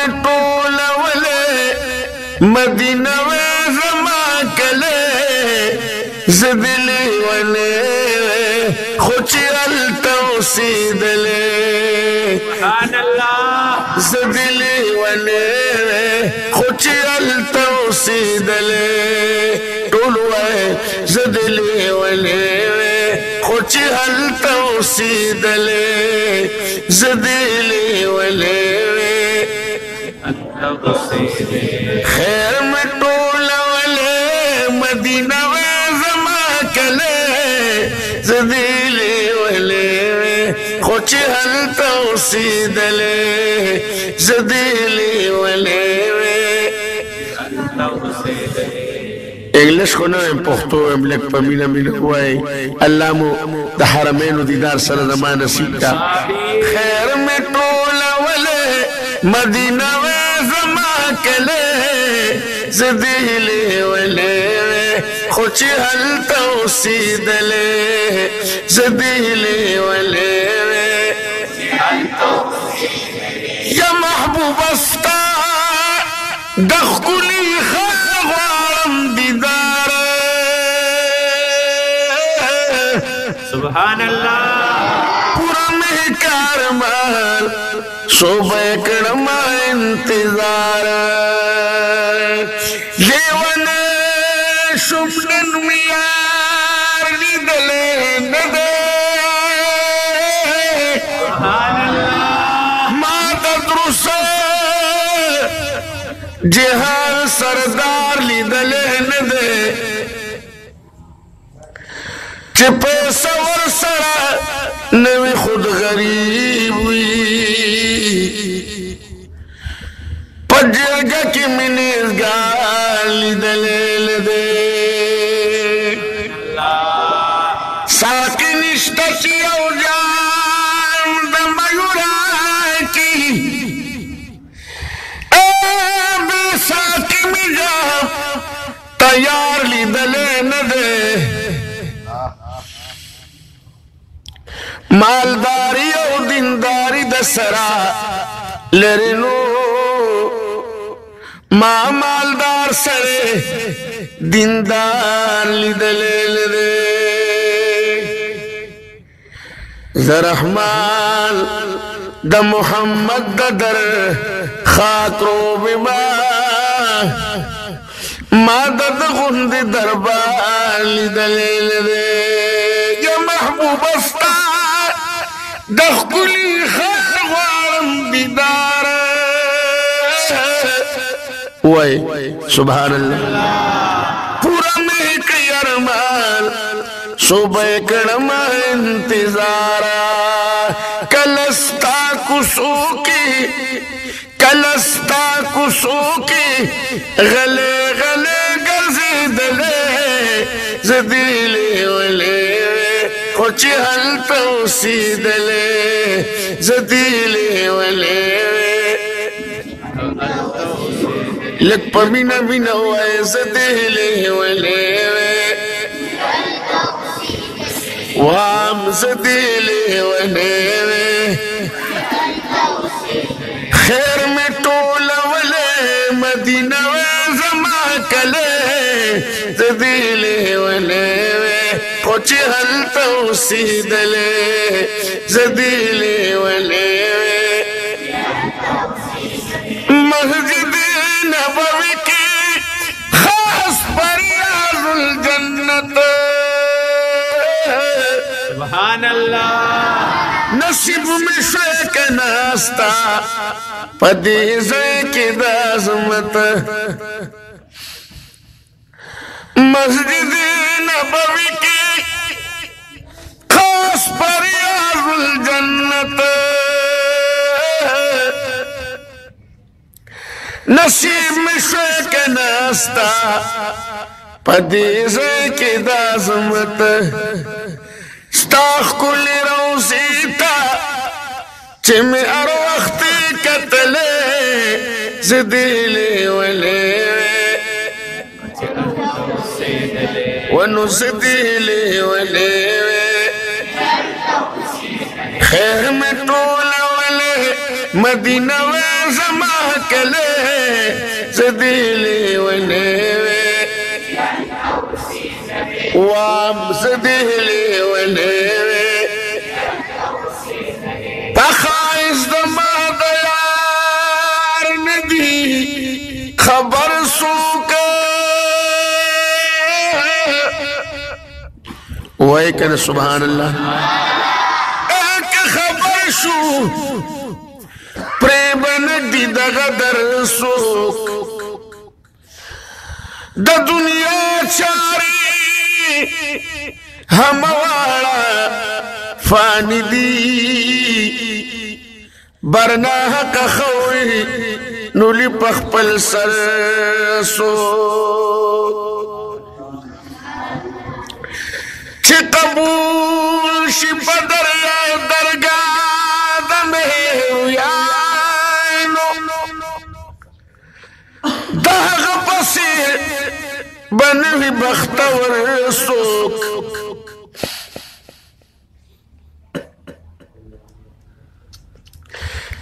में टोला वले मदीना में जमा कले ज़दिली वले खुची अलतौसीदले सुभान अल्लाह ज़दिली वले खुची अलतौसीदले टोलवा ज़दिली वले खुची अलतौसीदले ज़दिली वले खैर में टोला वले मदीना में जमा कले ज़दिली वले खुची अलतौसीदले ज़दिली वले इंग्लिश को ना पुख्तो अमलक पमीना मिल हुआ है अल्लाह मो दहरमैन दीदार सर ज़मान सीता खैर में टोला वले मदीना में जमा कले ज़दिली वले खुची अलतौसीदले ज़दिली वले या महबूब अस्ता दखकुली खलवारम दीदार सुभान अल्लाह पूरा में कारमाल शोभा करमा इंतजार लेवने शुभन मियार निदले नदे सुभान अल्लाह माता द्रुसा जिहार सरदार लिदले नदे चिपे सवर सरा नवी खुद गरीब हुई पजगा की मिनीस गाली दलेल दे साकी निष्ठा की औजाम दमयुरा की साकी मिजा तैयार ली दले न दे मालदारी और दीनदारी दसरा लेरिनो माँ मालदार सरे दीनदार ली दले दे ज़रहमान द मोहम्मद दर खातरो बिमा मदद गुंद दरबार दलील दे या महबूब अस्ता दखकुली खलवारम दीदार वही सुभान अल्लाह पूरा में कयरमान सुबह कड़मा इंतजारा कलस्ता कुसूकी गले गले गज़ी दले ज़दिली वले खुची अलतौसीदले ज़दिली वले लग पमीना बिना हुआ ज़दिली वले वाम ज़दिली वले खैर में टोला वले मदीना में जमा कले ज़दिली वले खुची अलतौसीदले ज़दिली वले मस्जिद नबवी की खास फरियाजुल जन्नत सुभान अल्लाह नसीब में शेक नास्ता पदीज़े की दाज़मत मस्जिद नबवी की खास फरियाजुल जन्नत नसीब में शेक नास्ता पदीज़े की दाज़मत स्ताख कुली रोज़ीता चिमे अर वक्ती कतले ज़दिली वले वनु ज़दिली वले खैर में टोला वले मदीना में जमा कले zedili wenewe wam zedili wenewe takhaiz dama dayar nadi khabar suka way kana subhanallah ek khabar shu प्रेमन दी दगदर सुख द दुनिया चारी हमवाड़ा फानी दी बरना का खोई नुली पखपल सर सो चे कबूल शि बदर दरगाह में हुआ बनवी बख्तवर सोक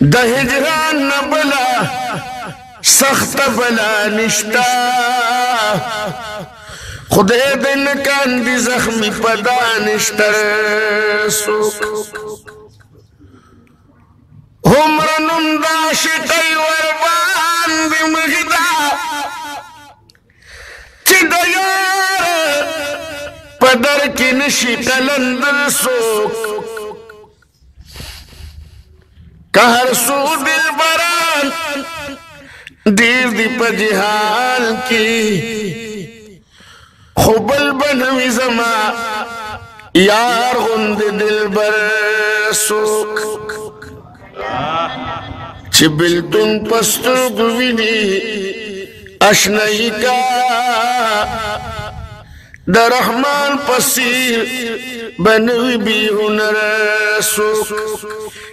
द हिजरान न बला सख्त बला निश्ता खुदे दिन कांदी जख्मी पदा निश्तर सोक हमरनुम दाशिकई वरबान बिमगिदा पदर की नशी कलंदर सोक कहर सू दिल बरान दीव दीप जिहाल की खुबल बनवी जमा यार गुंद दिल बर सोक चिबिल तुम पस्तुर गुविनी अशनई का द रहमान पसीर बनवी भी हुनर सुख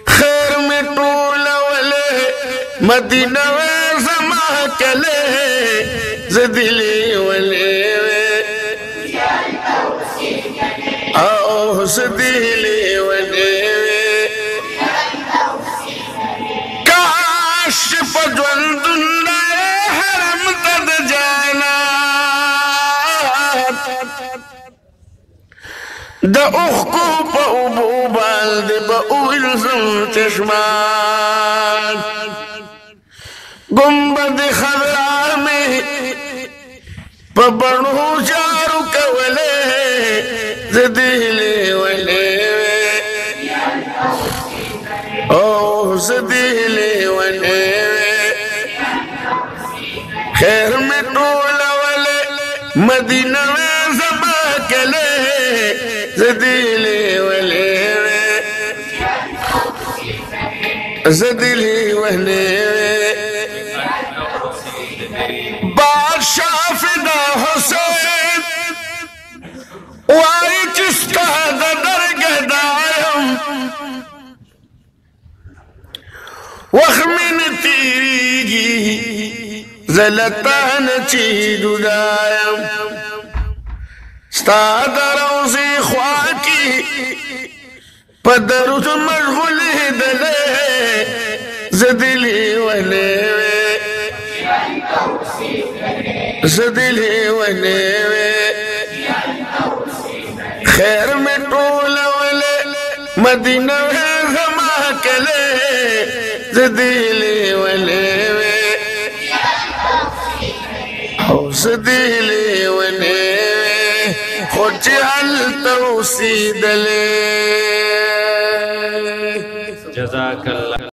खैर में टूल वले मदीना जमा कले ज़दिली वले आओ ज़दिली वले काश पजवंदुल्ला हरम तद जाना द उखको पऊबू बाल्द बऊइल्ज़म चश्मान गुम्बद खबरा में पबड़ू जारू कवले ज़दिली वले ओ ज़दिली वले खैर में टोल वले मदीना में ज़मा कले ज़दिली वले ज़दिली वले बादशाह फिदा हुसैन वाई जिसका दरगदायम वखमिन तीरी ज़लतान चीदुदायम स्तादरोज़ी ख्वाकी पदरुज मशगुल दले ज़दिली वले ज़दिली वले खैर में टोल वले मदीना जमा कले ज़दिली वले ज़दिली वले खुद हल तौसीदले जज़ाकल्लाह।